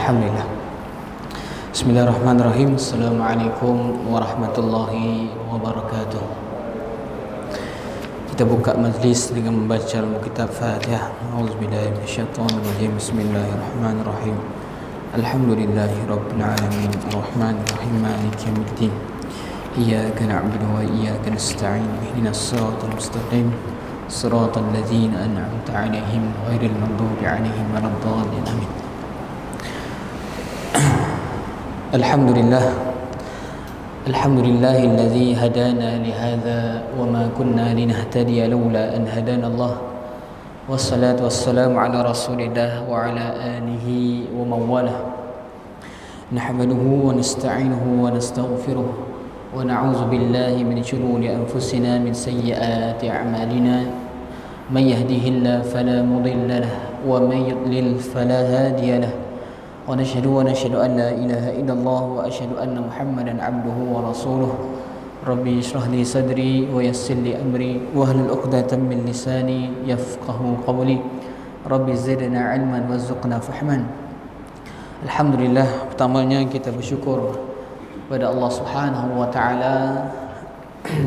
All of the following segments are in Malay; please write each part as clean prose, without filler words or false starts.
Alhamdulillah. Bismillahirrahmanirrahim. Assalamualaikum warahmatullahi wabarakatuh. Kita buka majlis dengan membaca Al-Kitab Fatihah. A'udzubillahi minasyaitonirrajim. Bismillahirrahmanirrahim. Alhamdulillahi rabbil alamin. Arrahmanirrahim. Maliki yaumiddin. Iyyaka na'budu wa iyyaka nasta'in. Ihdinas siratal mustaqim. Siratal ladzina an'amta 'alaihim ghairil maghdubi 'alaihim waladdallin. Amin. Alhamdulillahilladzi hadana lihadza wama kunna linahtadiya laula an hadana Allah. Wassalatu wassalamu ala Rasulillah wa ala alihi wa man walah. Nahmaduhu wa nasta'inuhu wa nastaghfiruh wa na'udzu billahi min shururi anfusina min sayyiati a'malina. Man yahdihillahu fala mudilla lahu wa man yudlil fala hadiya lahu. ونشهد أن لا إله إلا الله وأشهد أن محمدا عبده ورسوله. ربي اشرح لي صدري ويسر لي أمري واحلل عقدة من لساني يفقهوا قولي. ربي زدنا علما وارزقنا فهما. Alhamdulillah, pertamanya kita bersyukur kepada Allah Subhanahu wa taala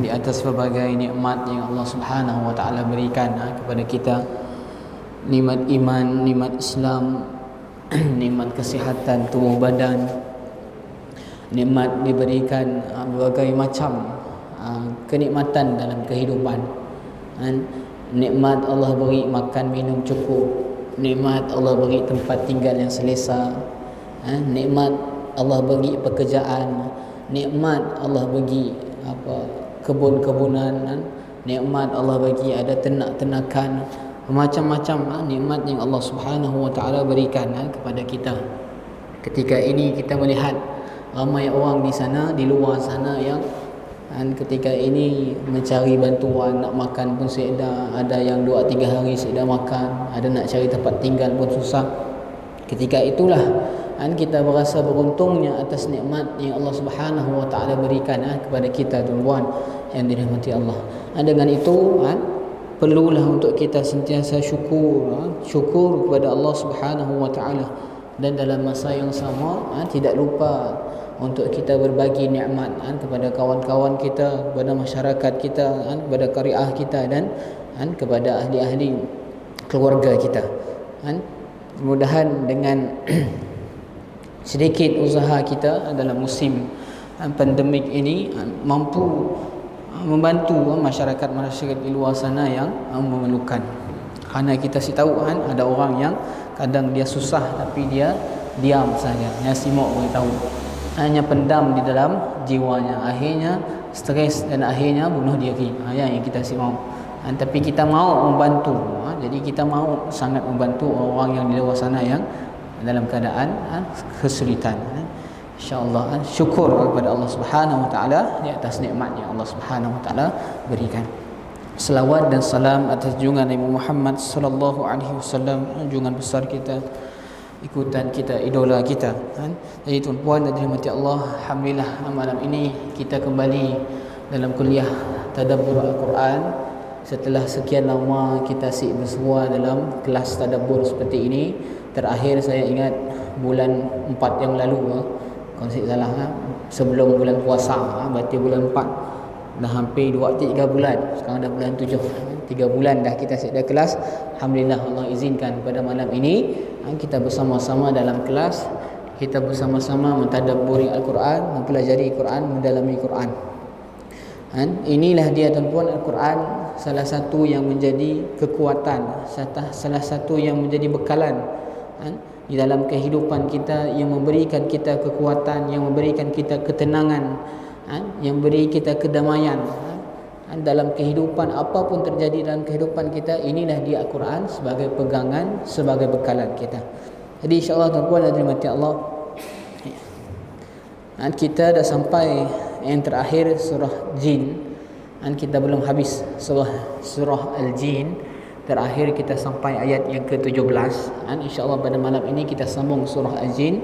di atas berbagai nikmat yang Allah Subhanahu wa taala berikan kepada kita. Nikmat iman, nikmat Islam, nikmat kesihatan tubuh badan, nikmat diberikan berbagai macam kenikmatan dalam kehidupan. Nikmat Allah beri makan minum cukup, nikmat Allah beri tempat tinggal yang selesa, nikmat Allah bagi pekerjaan, nikmat Allah bagi kebun-kebunan, nikmat Allah bagi ada ternak-ternakan, macam-macam nikmat yang Allah Subhanahu wa taala berikan kepada kita. Ketika ini kita melihat ramai orang di sana, di luar sana yang ketika ini mencari bantuan, nak makan pun seeda, ada yang 2-3 hari seeda makan, ada nak cari tempat tinggal pun susah. Ketika itulah kita berasa beruntungnya atas nikmat yang Allah Subhanahu wa taala berikan kepada kita, tuan-tuan yang dirahmati Allah. Dengan itu perlulah untuk kita sentiasa syukur kepada Allah Subhanahu wa taala, dan dalam masa yang sama tidak lupa untuk kita berbagi nikmat kepada kawan-kawan kita, kepada masyarakat kita, kepada qariah kita, dan kepada ahli-ahli keluarga kita. Mudah-mudahan dengan sedikit usaha kita dalam musim pandemik ini mampu membantu masyarakat di luar sana yang memerlukan. Kerana kita tahu ada orang yang kadang dia susah tapi dia diam saja, hanya simak beritahu, hanya pendam di dalam jiwanya, akhirnya stres dan akhirnya bunuh diri. Yang kita simak. Tapi kita mahu membantu. Jadi kita mahu sangat membantu orang yang di luar sana yang dalam keadaan kesulitan. InsyaAllah syukur kepada Allah Subhanahu wa taala di atas nikmat yang Allah Subhanahu wa taala berikan. Selawat dan salam atas junjungan Nabi Muhammad sallallahu alaihi wasallam, junjungan besar kita, ikutan kita, idola kita. Jadi tuan-puan dan dirahmati Allah, alhamdulillah malam ini kita kembali dalam kuliah tadabbur Al-Quran. Setelah sekian lama kita asyik bersua dalam kelas tadabbur seperti ini. Terakhir saya ingat bulan 4 yang lalu, kalau saya salah, sebelum bulan puasa, berarti bulan 4, dah hampir 2-3 bulan. Sekarang dah bulan 7, 3 bulan dah kita ada kelas. Alhamdulillah, Allah izinkan pada malam ini kita bersama-sama dalam kelas, kita bersama-sama mentadabburi Al-Quran, mempelajari Quran, mendalami Quran. Inilah dia tuan-puan, Al-Quran salah satu yang menjadi kekuatan, salah satu yang menjadi bekalan di dalam kehidupan kita, yang memberikan kita kekuatan, yang memberikan kita ketenangan, yang beri kita kedamaian dalam kehidupan. Apapun terjadi dalam kehidupan kita, inilah dia Al-Quran sebagai pegangan, sebagai bekalan kita. Jadi insyaAllah tuan-puan dan dirahmati Allah, kita dah sampai yang terakhir surah Jin. Kita belum habis surah Al-Jin. Terakhir kita sampai ayat yang ke-17. InsyaAllah pada malam ini kita sambung surah Al-Jin.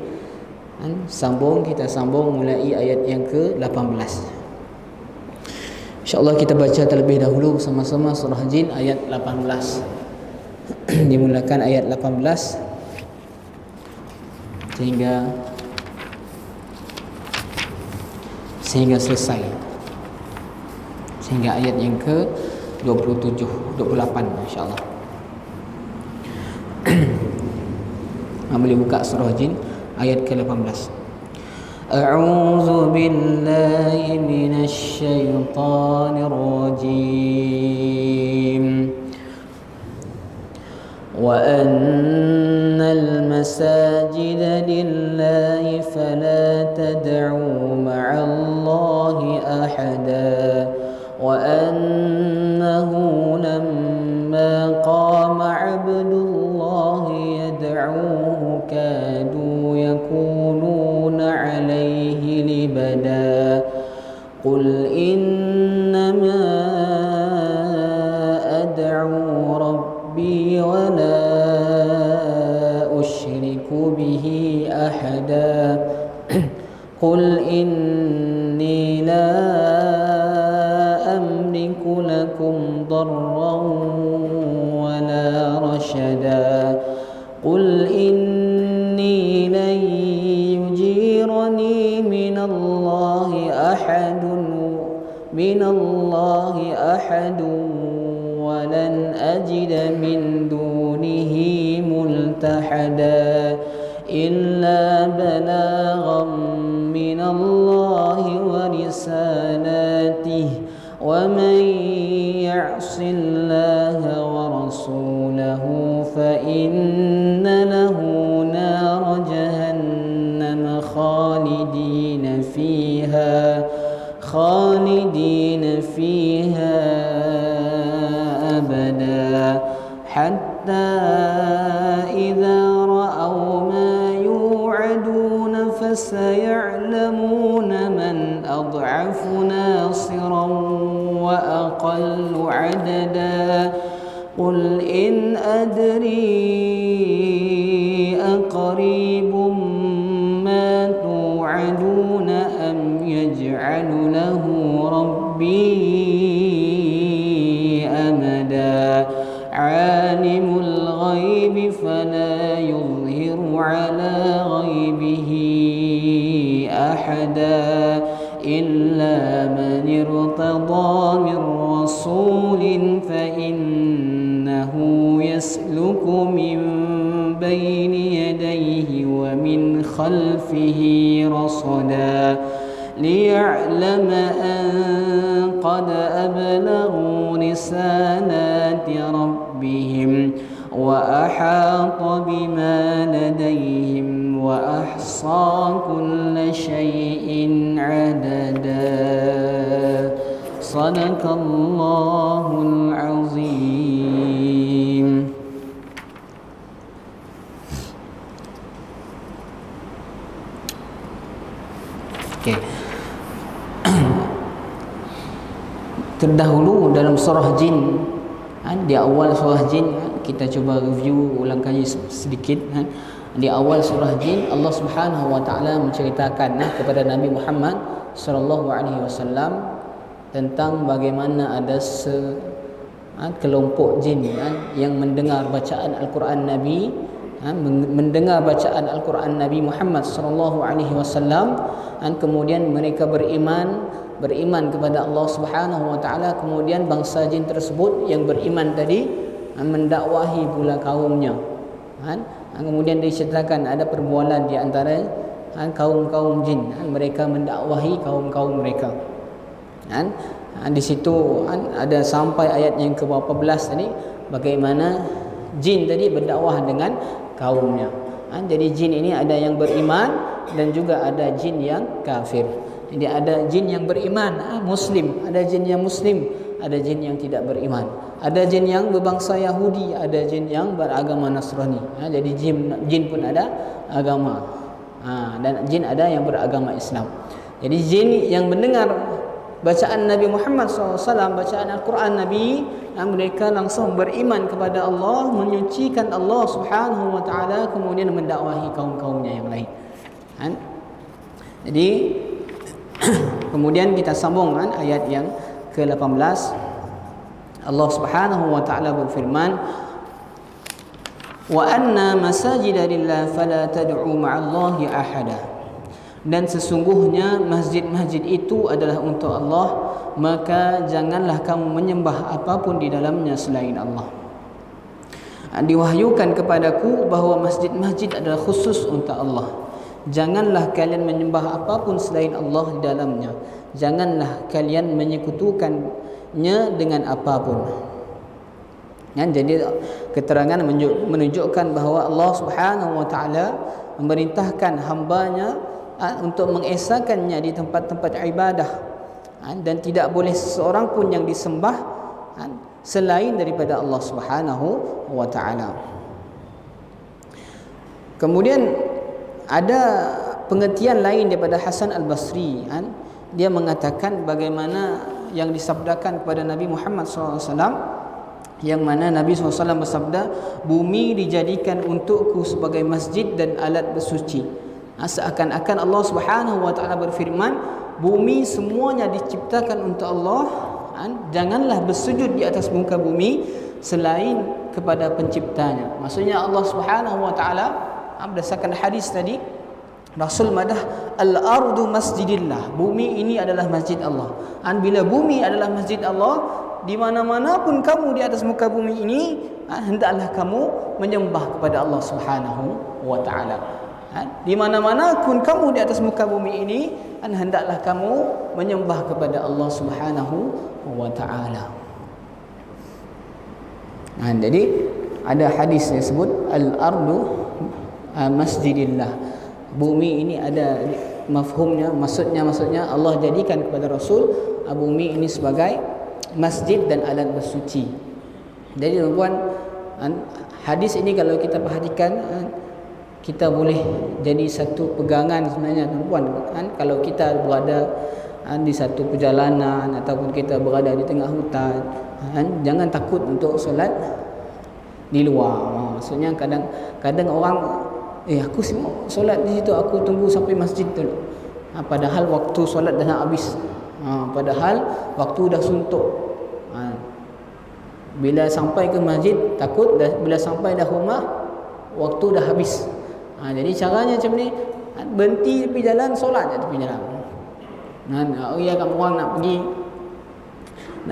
Kita sambung mulai ayat yang ke-18. InsyaAllah kita baca terlebih dahulu bersama-sama surah Al-Jin ayat 18. Dimulakan ayat 18. sehingga selesai, sehingga ayat yang ke 27 28 insya-Allah. Boleh buka surah Jin ayat ke-18. A'udzu billahi minasy syaithanir rajim. Wa annal masajida lillahi fala tad'u ma'allahi ahada wa annahu lamma qama 'abdullahi yad'uhu kadu yakununa 'alayhi libada qul innama ad'u rabbi wa la usyriku bihi ahada qul inni la amliku lakum darran wa la rashada qul inni lan yujirani minallahi ahadun wa lan ajida min dunihi multahada illa balaghan minallahi wa risalatihi wa man ya'sillaha wa rasulahu fa inna lahu nar jahannam khalidina fiha abada hatta idza ra'aw ma yu'aduna fasaya'lamuna man ad'afu nasiran wa aqallu 'adada qul in adri aqribum ma tu'aduna am yaj'alu lahu rabbi amada alimul ghaibi fala yuzhiru ala ghaibihi ahada illa man irtada min rasulin fa innahu yasluku min bayni yadayhi wa min khalfihi rasada liya'lama an qad ablaghu risalati rabbihim wa ahata bima ladayhim wa ahsa kulla shay'in 'adada. Sadaqallahul azim. Okey. Terdahulu dalam surah Jin, di awal surah Jin, kita cuba review ulang kaji sedikit. Di awal surah Jin, Allah Subhanahu wa taala menceritakan kepada Nabi Muhammad sallallahu alaihi wasallam tentang bagaimana ada kelompok jin yang mendengar bacaan Al-Quran Nabi, mendengar bacaan Al-Quran Nabi Muhammad sallallahu alaihi wasallam, dan kemudian mereka beriman kepada Allah Subhanahu wa taala. Kemudian bangsa jin tersebut yang beriman tadi mendakwahi pula kaumnya. Kemudian diceritakan ada perbualan di antara kaum-kaum jin, mereka mendakwahi kaum-kaum mereka. Di situ ada sampai ayat yang ke-14 tadi, bagaimana jin tadi berdakwah dengan kaumnya. Jadi jin ini ada yang beriman dan juga ada jin yang kafir. Jadi ada jin yang beriman, Muslim, ada jin yang Muslim, ada jin yang tidak beriman, ada jin yang berbangsa Yahudi, ada jin yang beragama Nasrani. Jadi jin pun ada agama, dan jin ada yang beragama Islam. Jadi jin yang mendengar bacaan Nabi Muhammad SAW, bacaan Al-Quran Nabi, mereka langsung beriman kepada Allah, menyucikan Allah Subhanahu wa taala, kemudian mendakwahi kaum-kaumnya yang lain. Jadi kemudian kita sambung ayat yang ke-18. Allah Subhanahu wa taala berfirman, Wa anna masajida lillah fala tad'u ma'allahi ahada. Dan sesungguhnya masjid-masjid itu adalah untuk Allah, maka janganlah kamu menyembah apapun di dalamnya selain Allah. Diwahyukan kepadaku bahawa masjid-masjid adalah khusus untuk Allah. Janganlah kalian menyembah apapun selain Allah di dalamnya. Janganlah kalian menyekutukannya dengan apapun. Jadi keterangan menunjukkan bahawa Allah Subhanahu wa taala memerintahkan hamba-Nya untuk mengesakannya di tempat-tempat ibadah, dan tidak boleh seseorang pun yang disembah selain daripada Allah Subhanahu wa taala. Kemudian ada pengertian lain daripada Hasan Al-Basri, dia mengatakan bagaimana yang disabdakan kepada Nabi Muhammad SAW, yang mana Nabi SAW bersabda, bumi dijadikan untukku sebagai masjid dan alat bersuci. Seakan-akan Allah Subhanahu wa taala berfirman, bumi semuanya diciptakan untuk Allah, janganlah bersujud di atas muka bumi selain kepada penciptanya. Maksudnya Allah Subhanahu wa taala berdasarkan hadis tadi, Rasul madah al-ardu masjidillah, bumi ini adalah masjid Allah. Bila bumi adalah masjid Allah, di mana-mana pun kamu di atas muka bumi ini, hendaklah kamu menyembah kepada Allah Subhanahu wa taala. Di mana-mana pun kamu di atas muka bumi ini, hendaklah kamu menyembah kepada Allah Subhanahu wa taala. Jadi ada hadis yang sebut al-ardu masjidillah, bumi ini ada mafhumnya, maksudnya Allah jadikan kepada Rasul bumi ini sebagai masjid dan alat bersuci. Jadi tuan-tuan, hadis ini kalau kita perhatikan, kita boleh jadi satu pegangan sebenarnya tuan-tuan. Kalau kita berada di satu perjalanan ataupun kita berada di tengah hutan, jangan takut untuk solat di luar. Maksudnya kadang orang, aku semua solat di situ, aku tunggu sampai masjid dulu. Padahal waktu solat dah nak habis. Padahal waktu dah suntuk. Bila sampai ke masjid takut, bila sampai dah rumah waktu dah habis. Jadi caranya macam ni, berhenti tepi jalan, solat je tepi jalan. Ya, kamu orang nak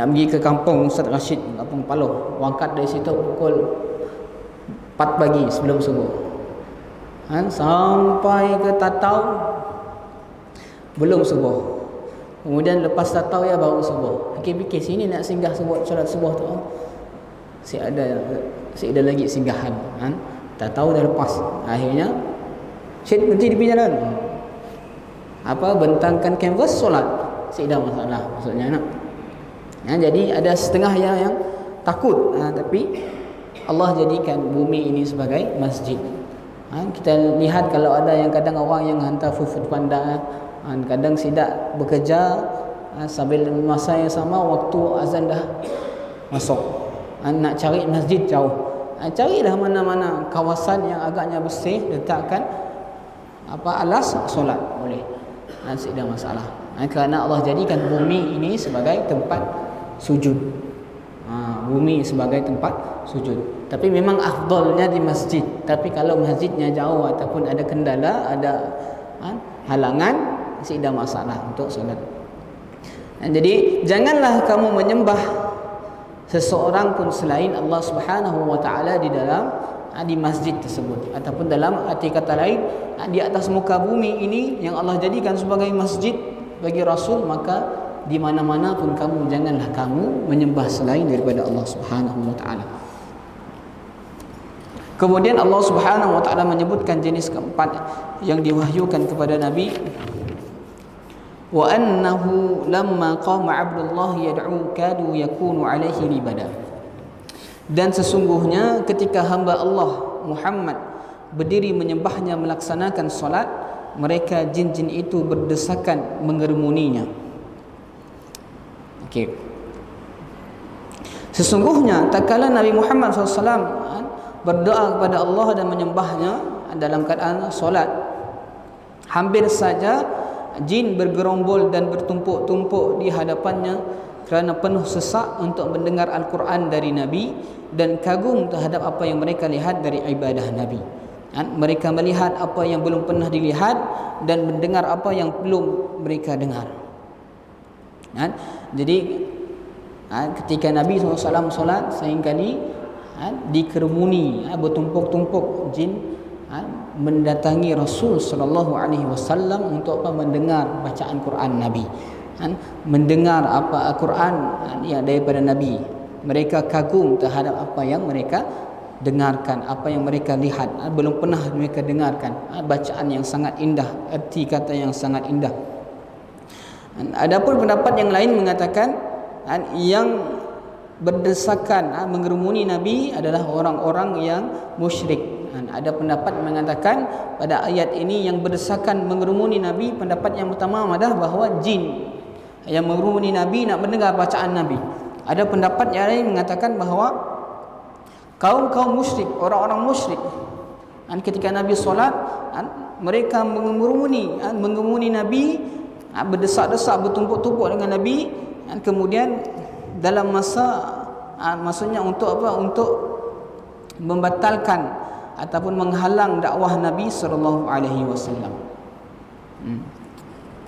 pergi ke kampung Ustaz Rashid, kampung Paloh, berangkat dari situ pukul 4 pagi sebelum subuh. Sampai ke Tatau belum subuh. Kemudian lepas Tatau ya baru subuh. Fikir-fikir sini nak singgah solat subuh tu, si ada lagi singgahan. Tatau dah lepas. Akhirnya Syed berhenti di pinggir jalan. Bentangkan kanvas solat. Si dah masalah maksudnya nak. Jadi ada setengah yang takut, tapi Allah jadikan bumi ini sebagai masjid. Kita lihat kalau ada yang kadang orang yang hantar fufut pandai, kadang sidak bekerja sambil masa yang sama waktu azan dah masuk, nak cari masjid jauh, carilah mana-mana kawasan yang agaknya bersih, letakkan alas solat boleh, tidak masalah. Kerana Allah jadikan bumi ini sebagai tempat sujud. Bumi sebagai tempat sujud. Tapi memang afdalnya di masjid. Tapi kalau masjidnya jauh ataupun ada kendala, ada halangan, tidak masalah untuk solat. Jadi janganlah kamu menyembah seseorang pun selain Allah Subhanahu wa taala di masjid tersebut, ataupun dalam arti kata lain, di atas muka bumi ini yang Allah jadikan sebagai masjid bagi Rasul, maka di mana-mana pun kamu janganlah kamu menyembah selain daripada Allah Subhanahu wa taala. Kemudian Allah Subhanahu wa taala menyebutkan jenis keempat yang diwahyukan kepada Nabi, wa annahu lamma qama Abdullah yad'u kadu yakunu alaihi libada. Dan sesungguhnya ketika hamba Allah Muhammad berdiri menyembahnya, melaksanakan solat, mereka jin-jin itu berdesakan mengerumuninya. Sesungguhnya tak kala Nabi Muhammad SAW berdoa kepada Allah dan menyembahnya dalam keadaan solat, hampir saja jin bergerombol dan bertumpuk-tumpuk di hadapannya kerana penuh sesak untuk mendengar Al-Quran dari Nabi dan kagum terhadap apa yang mereka lihat dari ibadah Nabi. Mereka melihat apa yang belum pernah dilihat dan mendengar apa yang belum mereka dengar. Jadi ketika Nabi SAW solat, seringkali dikerumuni bertumpuk-tumpuk jin mendatangi Rasul SAW untuk mendengar bacaan Quran Nabi, mendengar apa Al-Quran daripada Nabi. Mereka kagum terhadap apa yang mereka dengarkan, apa yang mereka lihat, belum pernah mereka dengarkan. Bacaan yang sangat indah, erti kata yang sangat indah. Adapun pendapat yang lain mengatakan yang berdesakan mengerumuni Nabi adalah orang-orang yang musyrik. Ada pendapat mengatakan pada ayat ini yang berdesakan mengerumuni Nabi, pendapat yang pertama adalah bahawa jin yang mengerumuni Nabi nak mendengar bacaan Nabi. Ada pendapat yang lain mengatakan bahawa kaum-kaum musyrik, orang-orang musyrik, ketika Nabi solat, mereka mengerumuni Nabi, berdesak-desak, bertumpuk-tumpuk dengan Nabi, kemudian dalam maksudnya untuk apa? Untuk membatalkan ataupun menghalang dakwah Nabi SAW.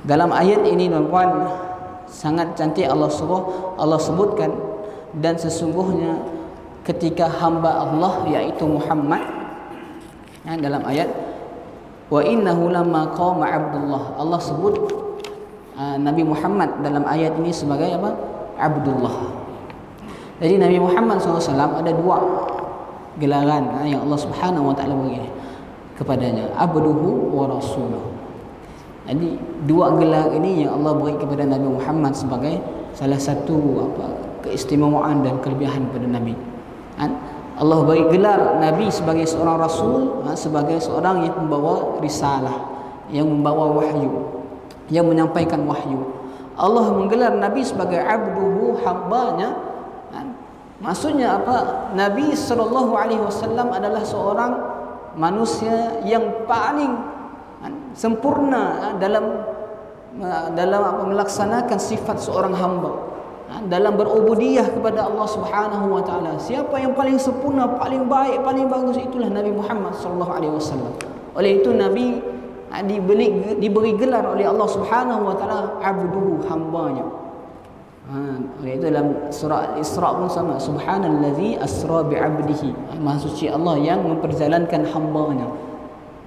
Dalam ayat ini tuan-tuan, sangat cantik Allah sebutkan, dan sesungguhnya ketika hamba Allah iaitu Muhammad, dalam ayat wa innahu lamma qama Abdullah, Allah sebut Nabi Muhammad dalam ayat ini sebagai apa? Abdullah. Jadi Nabi Muhammad SAW ada dua gelaran yang Allah Subhanahu Wa Taala beri kepadanya, abduhu wa rasuluhu. Jadi dua gelar ini yang Allah beri kepada Nabi Muhammad sebagai salah satu keistimewaan dan kelebihan pada Nabi. Allah beri gelar Nabi sebagai seorang rasul, sebagai seorang yang membawa risalah, yang membawa wahyu, yang menyampaikan wahyu. Allah menggelar Nabi sebagai abduhu, hambanya. Maksudnya apa? Nabi SAW adalah seorang manusia yang paling sempurna dalam melaksanakan sifat seorang hamba, dalam berubudiyah kepada Allah Subhanahu Wa Taala. Siapa yang paling sempurna, paling baik, paling bagus, itulah Nabi Muhammad SAW. Oleh itu Nabi diberi gelar oleh Allah Subhanahu Wa Taala abduhu, hambanya. Oleh itu dalam surah Al-Isra pun sama, subhanallazi asra bi'abdihi, Maha suci Allah yang memperjalankan hambanya.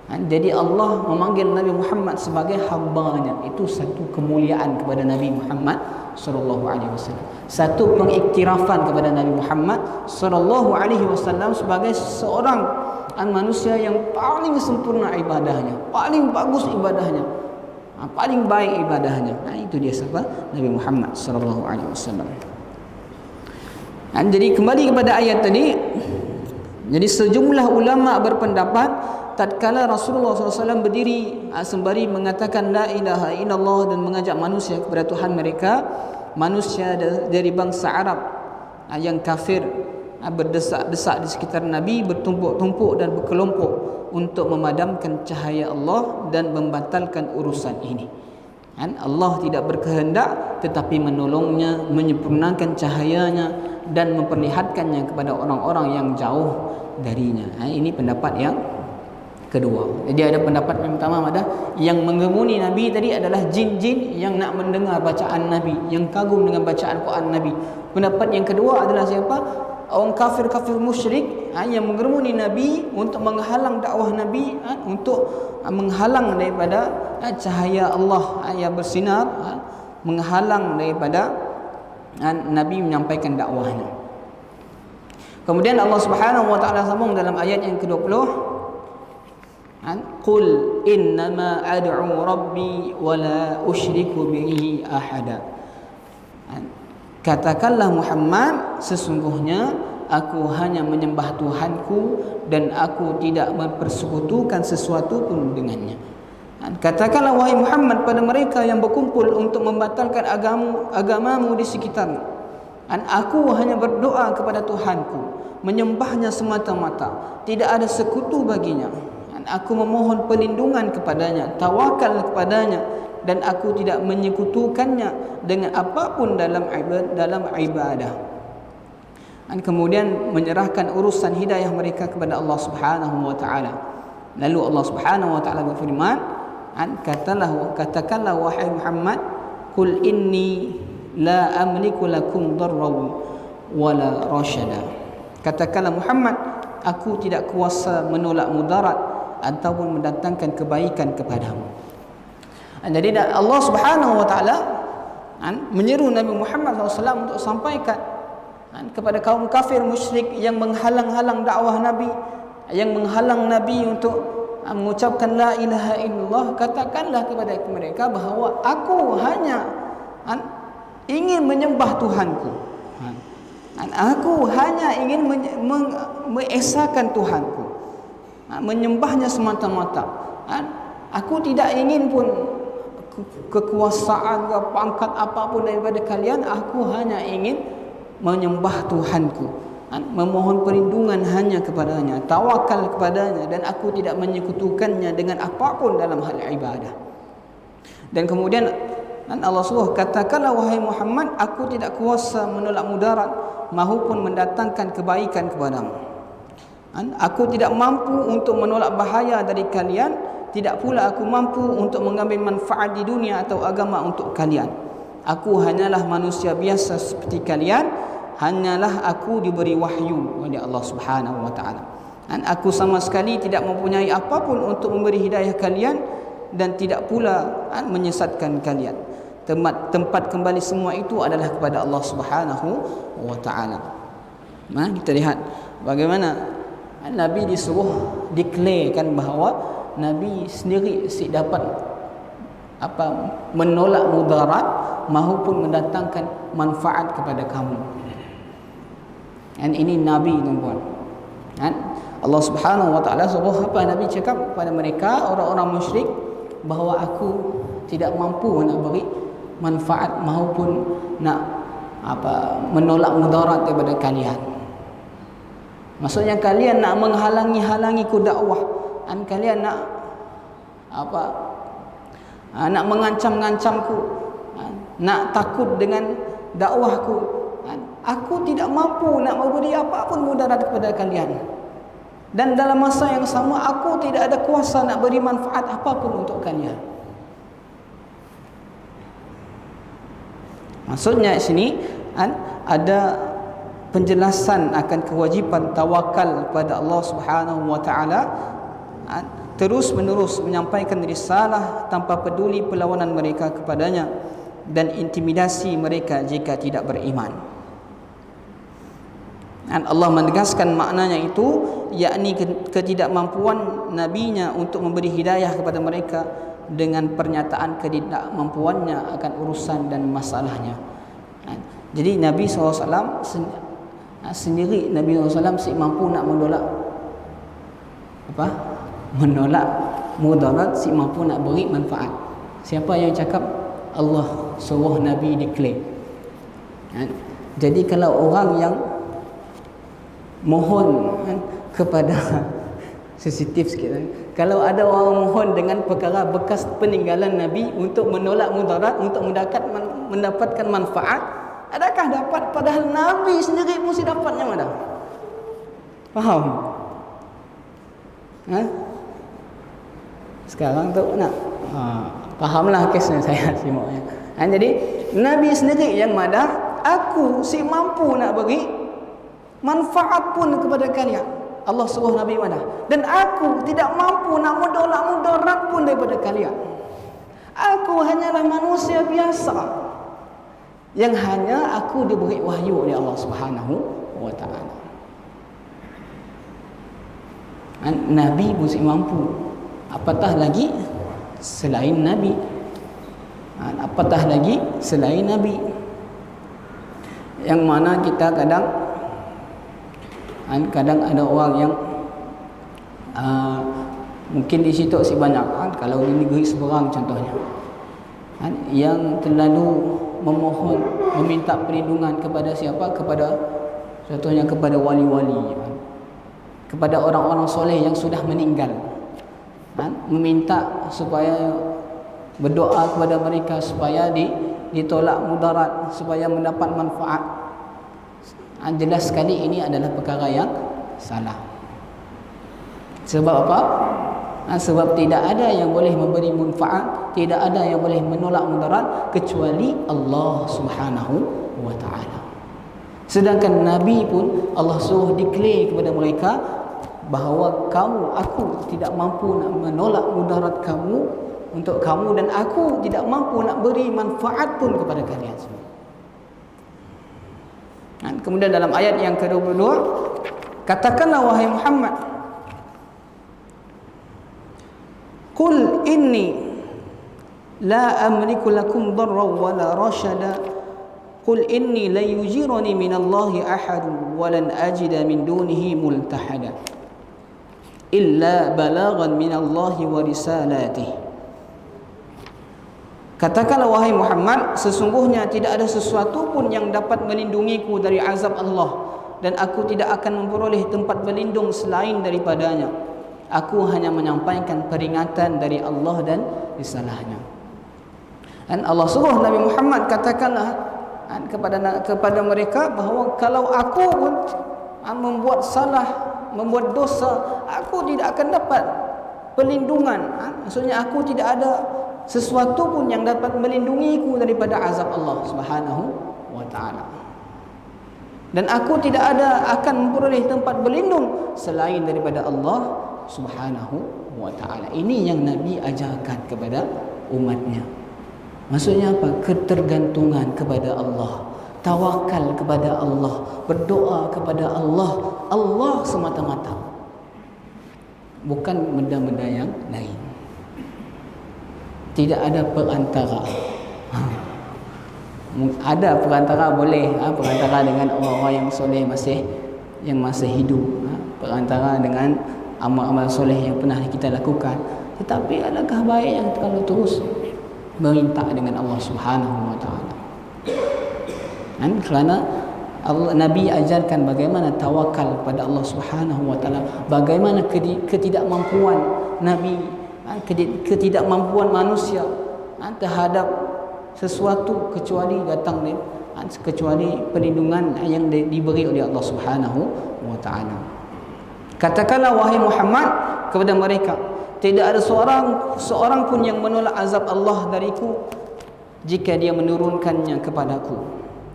Jadi Allah memanggil Nabi Muhammad sebagai hambanya. Itu satu kemuliaan kepada Nabi Muhammad SAW, satu pengiktirafan kepada Nabi Muhammad SAW sebagai seorang manusia yang paling sempurna ibadahnya, paling bagus ibadahnya, paling baik ibadahnya. Itu dia siapa? Nabi Muhammad SAW. Jadi kembali kepada ayat tadi. Jadi sejumlah ulama berpendapat tatkala Rasulullah SAW berdiri sembari mengatakan la ilaha illallah dan mengajak manusia kepada Tuhan mereka, manusia dari bangsa Arab yang kafir berdesak-desak di sekitar Nabi, bertumpuk-tumpuk dan berkelompok untuk memadamkan cahaya Allah dan membatalkan urusan ini. Allah tidak berkehendak tetapi menolongnya, menyempurnakan cahayanya dan memperlihatkannya kepada orang-orang yang jauh darinya. Ini pendapat yang kedua. Jadi ada pendapat yang pertama ada yang mengemuni Nabi tadi adalah jin-jin yang nak mendengar bacaan Nabi, yang kagum dengan bacaan Quran Nabi. Pendapat yang kedua adalah siapa? Orang kafir-kafir musyrik yang mengerumuni Nabi untuk menghalang dakwah Nabi, untuk menghalang daripada cahaya Allah yang bersinar, menghalang daripada Nabi menyampaikan dakwahnya. Kemudian Allah Subhanahu Wa Taala sambung dalam ayat yang ke-20, qul innama ad'u rabbi wa la usyriku bihi ahada. Katakanlah Muhammad, sesungguhnya aku hanya menyembah Tuhanku dan aku tidak mempersekutukan sesuatu pun dengannya. Katakanlah wahai Muhammad pada mereka yang berkumpul untuk membatalkan agamamu di sekitarmu, aku hanya berdoa kepada Tuhanku, menyembahnya semata-mata, tidak ada sekutu baginya. Aku memohon perlindungan kepadanya, tawakal kepadanya dan aku tidak menyekutukannya dengan apapun dalam ibadah. Dan kemudian menyerahkan urusan hidayah mereka kepada Allah Subhanahu wa taala. Lalu Allah Subhanahu wa taala berfirman, katakanlah wahai Muhammad, qul inni la amliku lakum darran wala rasyada. Katakanlah Muhammad, aku tidak kuasa menolak mudarat ataupun mendatangkan kebaikan kepadamu. Jadi Allah Subhanahu wa taala menyeru Nabi Muhammad SAW untuk sampaikan kepada kaum kafir musyrik yang menghalang-halang dakwah Nabi, yang menghalang Nabi untuk mengucapkan la ilaha illallah. Katakanlah kepada mereka bahawa aku hanya ingin menyembah Tuhanku. Aku hanya ingin mengesahkan Tuhanku, menyembahnya semata-mata. Aku tidak ingin pun kekuasaan ke pangkat apapun daripada kalian. Aku hanya ingin menyembah Tuhanku, memohon perlindungan hanya kepadanya, tawakal kepadanya, dan aku tidak menyekutukannya dengan apapun dalam hal ibadah. Dan kemudian Allah suruh, katakanlah wahai Muhammad, aku tidak kuasa menolak mudarat maupun mendatangkan kebaikan kepadamu. Aku tidak mampu untuk menolak bahaya dari kalian, tidak pula aku mampu untuk mengambil manfaat di dunia atau agama untuk kalian. Aku hanyalah manusia biasa seperti kalian, hanyalah aku diberi wahyu oleh Allah Subhanahu wa taala. Dan aku sama sekali tidak mempunyai apapun untuk memberi hidayah kalian dan tidak pula menyesatkan kalian. Tempat kembali semua itu adalah kepada Allah Subhanahu wa taala. Kita lihat bagaimana Nabi disuruh declarekan bahawa Nabi sendiri dapat menolak mudarat maupun mendatangkan manfaat kepada kamu. Dan ini Nabi, tuan-tuan. Allah Subhanahu wa taala suruh apa? Nabi cakap kepada mereka orang-orang musyrik bahawa aku tidak mampu nak beri manfaat maupun nak menolak mudarat daripada kalian. Maksudnya kalian nak menghalangi ku dakwah, dan kalian nak nak mengancam-ngancamku, nak takut dengan dakwahku. Aku tidak mampu nak memberi apapun mudarat kepada kalian. Dan dalam masa yang sama aku tidak ada kuasa nak beri manfaat apapun untuk kalian. Maksudnya sini ada penjelasan akan kewajipan tawakal kepada Allah Subhanahu wa taala, terus menerus menyampaikan risalah tanpa peduli perlawanan mereka kepadanya dan intimidasi mereka jika tidak beriman. Dan Allah menegaskan maknanya itu, yakni ketidakmampuan nabinya untuk memberi hidayah kepada mereka dengan pernyataan ketidakmampuannya akan urusan dan masalahnya. Jadi Nabi SAW sendiri, Nabi SAW si mampu nak menolak menolak mudarat, si mampu nak beri manfaat. Siapa yang cakap? Allah suruh Nabi declare. Jadi kalau orang yang mohon kepada sensitif sikit, kalau ada orang mohon dengan perkara bekas peninggalan Nabi untuk menolak mudarat, untuk mendapatkan manfaat, adakah dapat? Padahal Nabi sendiri mesti dapatnya mana? Faham? Sekarang tu nak fahamlah kesnya saya simaknya. Jadi Nabi sendiri yang madah, aku si mampu nak bagi manfaat pun kepada kalian. Allah suruh Nabi madah, dan aku tidak mampu nak menolak mudarat pun daripada kalian. Aku hanyalah manusia biasa yang hanya aku diberi wahyu oleh Allah Subhanahu wa taala. Nabi mesti mampu, apatah lagi selain Nabi. Apatah lagi selain Nabi. Yang mana kita kadang ada orang yang mungkin di situ si banyak kalau di negeri seberang contohnya, yang terlalu memohon, meminta perlindungan kepada siapa? Contohnya kepada wali-wali, kepada orang-orang soleh yang sudah meninggal, meminta supaya berdoa kepada mereka supaya ditolak mudarat, supaya mendapat manfaat. Jelas sekali ini adalah perkara yang salah. Sebab apa? Sebab tidak ada yang boleh memberi manfaat, tidak ada yang boleh menolak mudarat kecuali Allah Subhanahu wa taala. Sedangkan Nabi pun Allah suruh declare kepada mereka bahawa aku tidak mampu nak menolak mudarat kamu untuk kamu, dan aku tidak mampu nak beri manfaat pun kepada kalian semua. Kemudian dalam ayat yang ke-22, katakanlah wahai Muhammad, qul inni la amliku lakum darran wala rashada, qul inni la yujirani minallahi ahadun wa lan ajida min dunihi multahada illa balaghan minallahi wa risalatihi. Katakanlah wahai Muhammad, sesungguhnya tidak ada sesuatu pun yang dapat melindungiku dari azab Allah, dan aku tidak akan memperoleh tempat berlindung selain daripadanya. Aku hanya menyampaikan peringatan dari Allah dan risalahnya. Dan Allah suruh Nabi Muhammad katakanlah kepada mereka bahawa kalau aku pun membuat salah, membuat dosa, aku tidak akan dapat perlindungan. Maksudnya aku tidak ada sesuatu pun yang dapat melindungiku daripada azab Allah Subhanahu wa taala. Dan aku tidak akan memperoleh tempat berlindung selain daripada Allah Subhanahu wa taala. Ini yang Nabi ajarkan kepada umatnya. Maksudnya apa? Ketergantungan kepada Allah, tawakal kepada Allah, berdoa kepada Allah, Allah semata-mata, bukan benda-benda yang lain. Tidak ada perantara. Ada perantara boleh, perantara dengan orang-orang yang soleh yang masih hidup, perantara dengan amal-amal soleh yang pernah kita lakukan. Tetapi alangkah baiknya kalau terus meminta dengan Allah Subhanahu wa taala. Kerana Nabi ajarkan bagaimana tawakal kepada Allah Subhanahu wa taala, bagaimana ketidakmampuan Nabi, ketidakmampuan manusia terhadap sesuatu kecuali perlindungan yang diberi oleh Allah Subhanahu wa taala. Katakanlah wahai Muhammad kepada mereka, tidak ada seorang pun yang menolak azab Allah dariku jika dia menurunkannya kepadaku.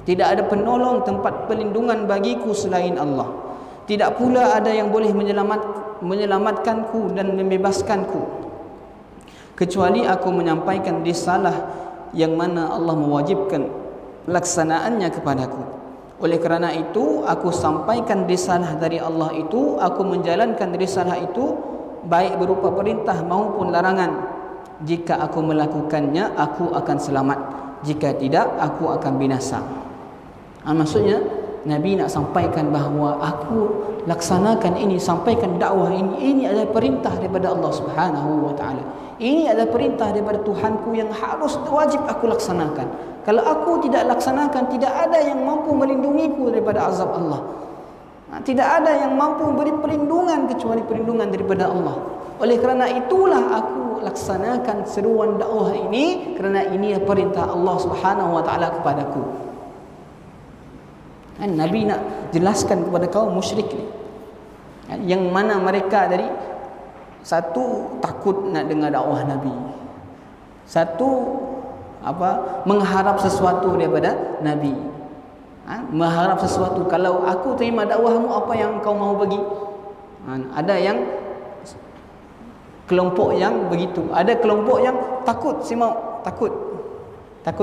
Tidak ada penolong tempat perlindungan bagiku selain Allah. Tidak pula ada yang boleh menyelamatkanku dan membebaskanku kecuali aku menyampaikan risalah yang mana Allah mewajibkan pelaksanaannya kepadaku. Oleh kerana itu aku sampaikan risalah dari Allah itu, aku menjalankan risalah itu baik berupa perintah maupun larangan. Jika aku melakukannya, aku akan selamat, jika tidak, aku akan binasa. Maksudnya Nabi nak sampaikan bahawa aku laksanakan ini, sampaikan dakwah ini adalah perintah daripada Allah Subhanahu wa taala. Ini adalah perintah daripada Tuhanku yang harus wajib aku laksanakan. Kalau aku tidak laksanakan, tidak ada yang mampu melindungiku daripada azab Allah. Tidak ada yang mampu beri perlindungan kecuali perlindungan daripada Allah. Oleh kerana itulah aku laksanakan seruan dakwah ini, kerana ini perintah Allah Subhanahu wa taala kepadaku. Nabi nak jelaskan kepada kaum musyrik ni, yang mana mereka dari satu takut nak dengar dakwah Nabi, satu mengharap sesuatu daripada Nabi, mengharap sesuatu, kalau aku terima dakwahmu apa yang kau mahu bagi. Ada yang kelompok yang begitu, ada kelompok yang takut, simak, takut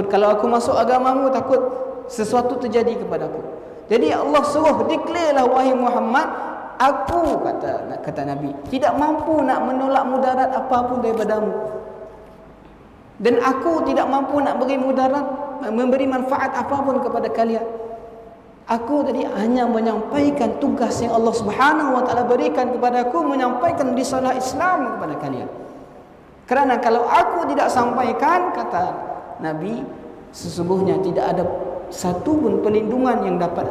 kalau aku masuk agamamu, takut sesuatu terjadi kepadaku. Jadi Allah suruh declare lah wahai Muhammad, aku kata Nabi tidak mampu nak menolak mudarat apapun daripadamu, dan aku tidak mampu nak beri mudarat, memberi manfaat apapun kepada kalian. Aku tadi hanya menyampaikan tugas yang Allah Subhanahu wa taala berikan kepada aku, menyampaikan risalah Islam kepada kalian. Kerana kalau aku tidak sampaikan, kata Nabi, sesungguhnya tidak ada satu pun perlindungan yang dapat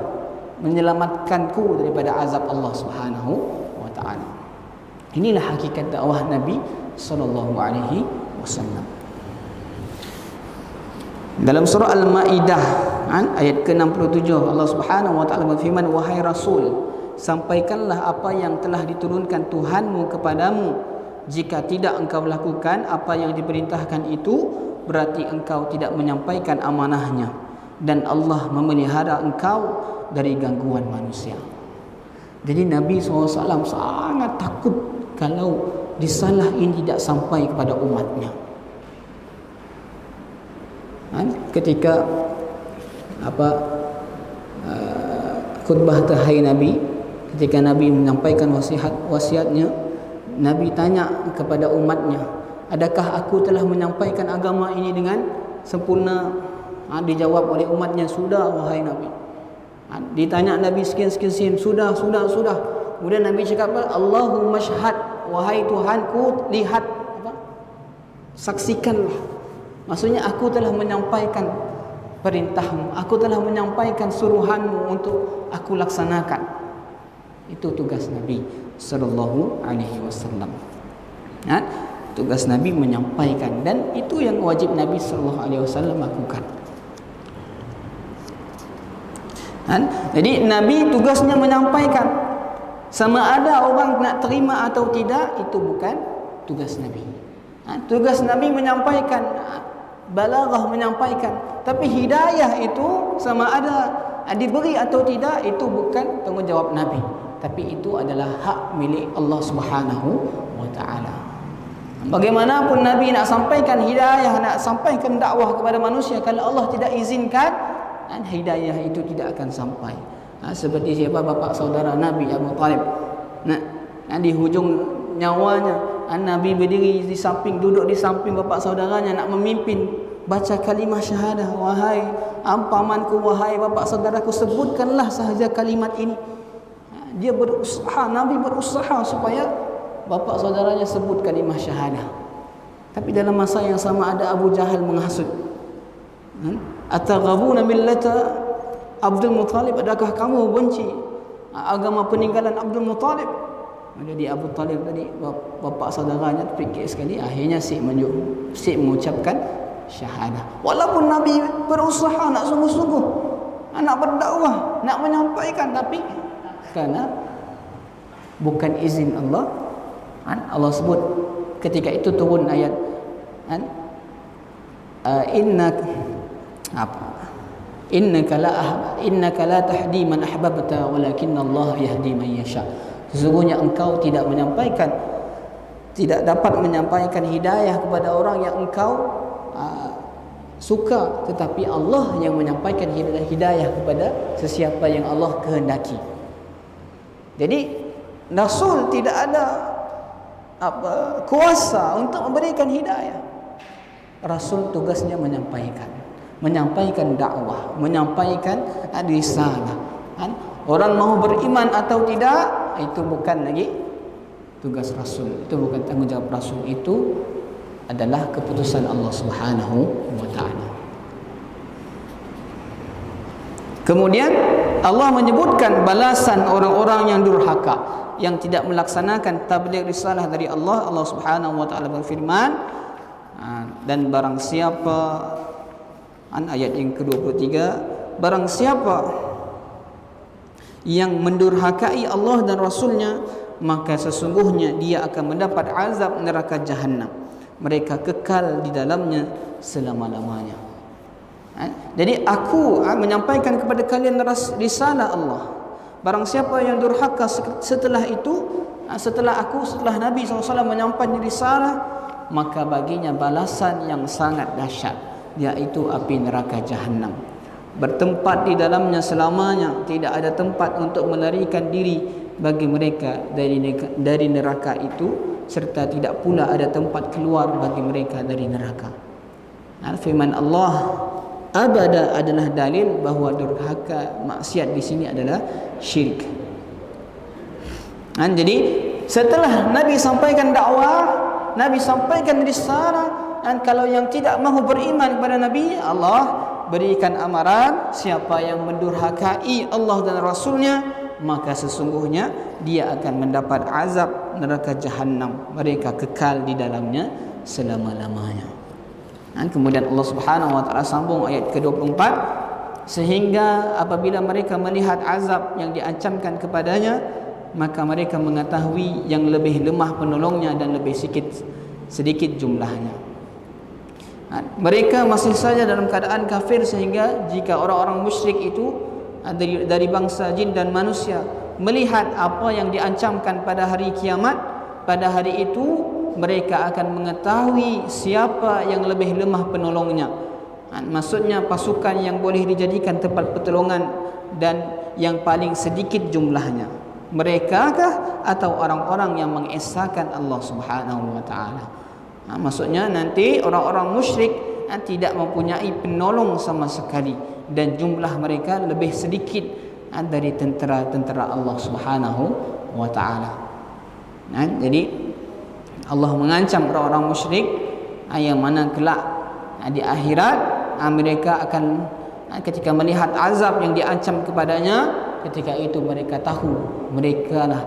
menyelamatkanku daripada azab Allah Subhanahu wa taala. Inilah hakikat dakwah Nabi sallallahu alaihi wasallam. Dalam surah Al-Maidah ayat ke-67 Allah Subhanahu wa taala berfirman, wahai Rasul, sampaikanlah apa yang telah diturunkan Tuhanmu kepadamu. Jika tidak engkau lakukan apa yang diperintahkan itu, berarti engkau tidak menyampaikan amanahnya, dan Allah memelihara engkau dari gangguan manusia. Jadi Nabi SAW sangat takut kalau risalah ini tidak sampai kepada umatnya. Ketika khutbah terakhir Nabi, ketika Nabi menyampaikan wasiatnya, Nabi tanya kepada umatnya, adakah aku telah menyampaikan agama ini dengan sempurna? Dijawab oleh umatnya, sudah wahai Nabi. Ditanya Nabi sekian, sudah. Kemudian Nabi cakap, Allahumma syahad, wahai Tuhanku, lihat, saksikanlah. Maksudnya aku telah menyampaikan perintahmu, aku telah menyampaikan suruhanmu untuk aku laksanakan. Itu tugas Nabi sallallahu alaihi wasallam. Tugas Nabi menyampaikan, dan itu yang wajib Nabi sallallahu alaihi wasallam lakukan. Jadi Nabi tugasnya menyampaikan. Sama ada orang nak terima atau tidak, itu bukan tugas Nabi. Tugas Nabi menyampaikan, balaghah, menyampaikan. Tapi hidayah itu sama ada diberi atau tidak, itu bukan tanggungjawab Nabi, tapi itu adalah hak milik Allah Subhanahu wa taala. Bagaimanapun Nabi nak sampaikan hidayah, nak sampaikan dakwah kepada manusia, kalau Allah tidak izinkan, hidayah itu tidak akan sampai. Seperti siapa bapa saudara Nabi Abu Talib. Di hujung nyawanya, Nabi berdiri di samping, duduk di samping bapa saudaranya nak memimpin baca kalimah syahadah. Wahai pamanku, wahai bapa saudaraku, sebutkanlah sahaja kalimat ini. Dia berusaha, Nabi berusaha supaya bapa saudaranya sebut kalimah syahadah. Tapi dalam masa yang sama ada Abu Jahal menghasut. Ataghabuna millata Abdul Muttalib, adakah kamu benci agama peninggalan Abdul Muttalib? Jadi Abu Talib tadi, bapa saudaranya fikir sekali, akhirnya si mengucapkan syahadah. Walaupun Nabi berusaha nak sungguh-sungguh, nak berdakwah, nak menyampaikan, tapi kerana bukan izin Allah, Allah sebut ketika itu turun ayat innaka la tahdi man ahbabta walakinna Allah yahdi man yasha. Sesungguhnya engkau tidak dapat menyampaikan hidayah kepada orang yang engkau suka, tetapi Allah yang menyampaikan hidayah kepada sesiapa yang Allah kehendaki. Jadi Rasul tidak ada kuasa untuk memberikan hidayah. Rasul tugasnya menyampaikan dakwah, menyampaikan risalah. Orang mahu beriman atau tidak, itu bukan lagi tugas Rasul, itu bukan tanggungjawab Rasul, itu adalah keputusan Allah Subhanahu wa taala. Kemudian Allah menyebutkan balasan orang-orang yang durhaka, yang tidak melaksanakan tabligh risalah dari Allah. Allah Subhanahu wa taala berfirman, dan barang siapa, ayat yang ke-23, barang siapa yang mendurhakai Allah dan Rasulnya, maka sesungguhnya dia akan mendapat azab neraka jahanam. Mereka kekal di dalamnya selama-lamanya. Jadi aku menyampaikan kepada kalian risalah Allah. Barang siapa yang durhaka setelah itu, setelah Nabi SAW menyampaikan risalah, maka baginya balasan yang sangat dahsyat, yaitu api neraka jahanam. Bertempat di dalamnya selamanya, tidak ada tempat untuk melarikan diri bagi mereka dari neraka itu, serta tidak pula ada tempat keluar bagi mereka dari neraka. Firman Allah abada adalah dalil bahawa durhaka, maksiat di sini adalah syirik. Jadi setelah Nabi sampaikan dakwah, Nabi sampaikan risalah, dan kalau yang tidak mahu beriman kepada Nabi, Allah berikan amaran, siapa yang mendurhakai Allah dan Rasulnya, maka sesungguhnya dia akan mendapat azab neraka jahanam. Mereka kekal di dalamnya selama-lamanya. Kemudian Allah Subhanahu wa taala sambung ayat ke-24, sehingga apabila mereka melihat azab yang diancamkan kepadanya, maka mereka mengetahui yang lebih lemah penolongnya dan lebih sedikit jumlahnya. Mereka masih saja dalam keadaan kafir, sehingga jika orang-orang musyrik itu dari bangsa jin dan manusia melihat apa yang diancamkan pada hari kiamat, pada hari itu mereka akan mengetahui siapa yang lebih lemah penolongnya. Maksudnya pasukan yang boleh dijadikan tempat pertolongan dan yang paling sedikit jumlahnya. Mereka atau orang-orang yang mengesahkan Allah Subhanahu wa taala. Maksudnya nanti orang-orang musyrik tidak mempunyai penolong sama sekali, dan jumlah mereka lebih sedikit dari tentera-tentera Allah Subhanahu wa taala. Jadi Allah mengancam orang-orang musyrik yang mana kelak di akhirat mereka akan, ketika melihat azab yang diancam kepadanya, ketika itu mereka tahu mereka lah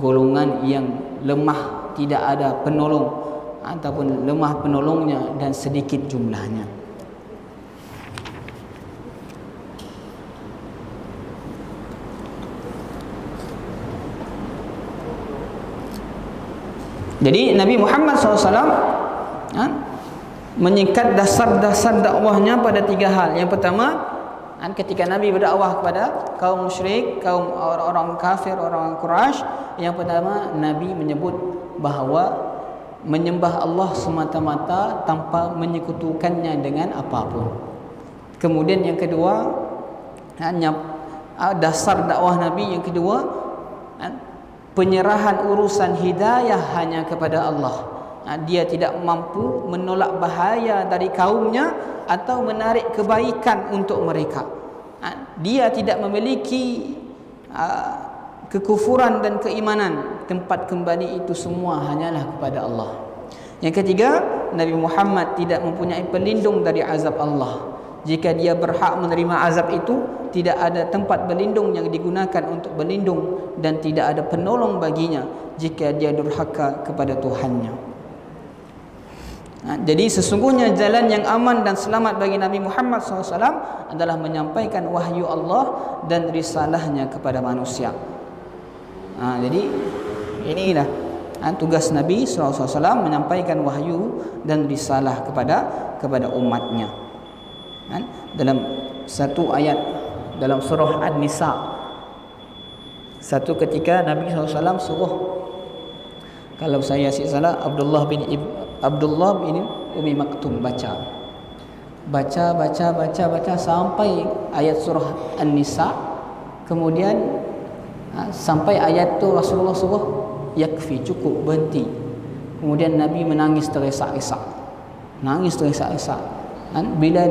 golongan yang lemah, tidak ada penolong ataupun lemah penolongnya dan sedikit jumlahnya. Jadi Nabi Muhammad SAW menyikat dasar-dasar dakwahnya pada 3 hal. Yang pertama, ketika Nabi berdakwah kepada kaum musyrik, kaum orang-orang kafir, orang Quraisy, yang pertama Nabi menyebut bahawa menyembah Allah semata-mata tanpa menyekutukannya dengan apapun. Kemudian yang kedua, dasar dakwah Nabi yang kedua, penyerahan urusan hidayah hanya kepada Allah. Dia tidak mampu menolak bahaya dari kaumnya atau menarik kebaikan untuk mereka. Dia tidak memiliki kekufuran dan keimanan. Tempat kembali itu semua hanyalah kepada Allah. Yang ketiga, Nabi Muhammad tidak mempunyai pelindung dari azab Allah. Jika dia berhak menerima azab itu, tidak ada tempat berlindung yang digunakan untuk berlindung, dan tidak ada penolong baginya jika dia durhaka kepada Tuhannya. Jadi sesungguhnya jalan yang aman dan selamat bagi Nabi Muhammad SAW adalah menyampaikan wahyu Allah dan risalahnya kepada manusia. Jadi inilah tugas Nabi SAW, menyampaikan wahyu dan risalah kepada umatnya. Dalam satu ayat dalam surah An-Nisa, satu ketika Nabi SAW suruh, kalau saya salah, Abdullah bin Umi Maktum baca sampai ayat surah An-Nisa. Kemudian sampai ayat tu Rasulullah suruh yakfi, cukup, berhenti. Kemudian Nabi menangis terisak-isak. Bila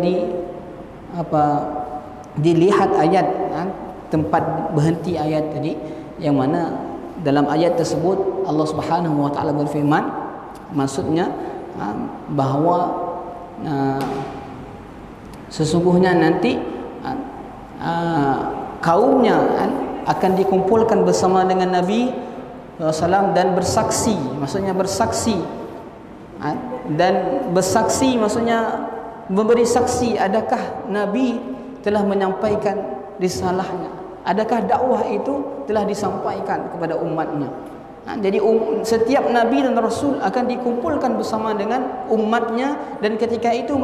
dilihat ayat, tempat berhenti ayat tadi, yang mana dalam ayat tersebut Allah Subhanahu wa taala berfirman, maksudnya bahawa sesungguhnya nanti kaumnya akan dikumpulkan bersama dengan Nabi SAW dan bersaksi. Maksudnya bersaksi, dan bersaksi maksudnya memberi saksi, adakah Nabi telah menyampaikan risalahnya, adakah dakwah itu telah disampaikan kepada umatnya. Jadi setiap Nabi dan Rasul akan dikumpulkan bersama dengan umatnya, dan ketika itu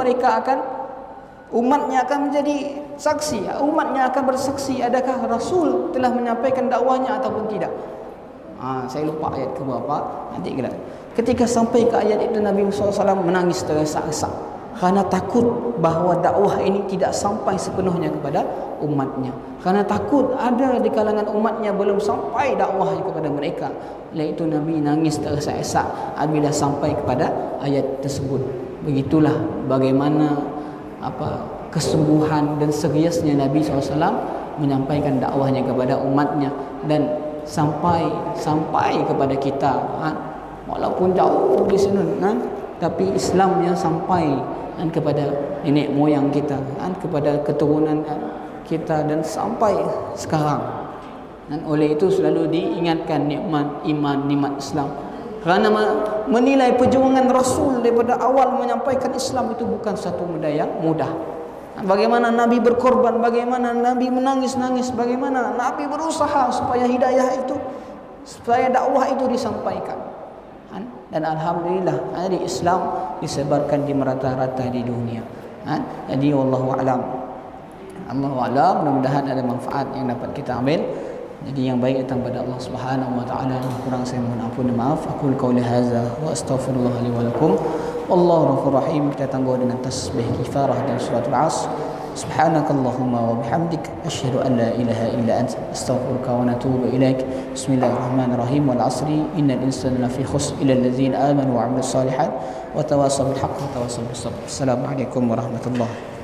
umatnya akan menjadi saksi, umatnya akan bersaksi adakah Rasul telah menyampaikan dakwahnya ataupun tidak. Saya lupa ayat ke berapa, nanti kira. Ketika sampai ke ayat itu, Nabi SAW menangis tersesak-sesak karena takut bahawa dakwah ini tidak sampai sepenuhnya kepada umatnya, karena takut ada di kalangan umatnya belum sampai dakwah kepada mereka. Oleh itu Nabi nangis tersesak-sesak apabila sampai kepada ayat tersebut. Begitulah bagaimana kesungguhan dan seriusnya Nabi SAW menyampaikan dakwahnya kepada umatnya, dan sampai kepada kita, walaupun jauh di sana, tapi Islamnya sampai kepada nenek moyang kita, kepada keturunan kita, dan sampai sekarang. Dan oleh itu selalu diingatkan nikmat iman, nikmat Islam. Kerana menilai perjuangan Rasul daripada awal menyampaikan Islam itu bukan satu benda yang mudah. Bagaimana Nabi berkorban, bagaimana Nabi menangis-nangis, bagaimana Nabi berusaha supaya hidayah itu, supaya dakwah itu disampaikan. Dan alhamdulillah, di Islam disebarkan di merata-rata di dunia. Jadi wallahu a'lam. Allahu a'lam, mudah-mudahan ada manfaat yang dapat kita ambil. Jadi yang baik datang pada Allah Subhanahu wa taala, yang kurang saya mohon ampun dan maaf. Aku qauli hadza wa astaghfirullah li wa lakum. Wallahu ghafurur rahim. Kita tangguh dengan tasbih kifarah dan suratul Asr. Subhanakallahumma wa bihamdik asyhadu an la ilaha illa anta astaghfiruka wa atubu ilaik. Bismillahirrahmanirrahim. Wal 'asri innal insana lafi khusr illa allazina amanu wa 'amilus solihat wa tawassaw bil haqqi wa tawassaw bis sabr. Assalamualaikum warahmatullahi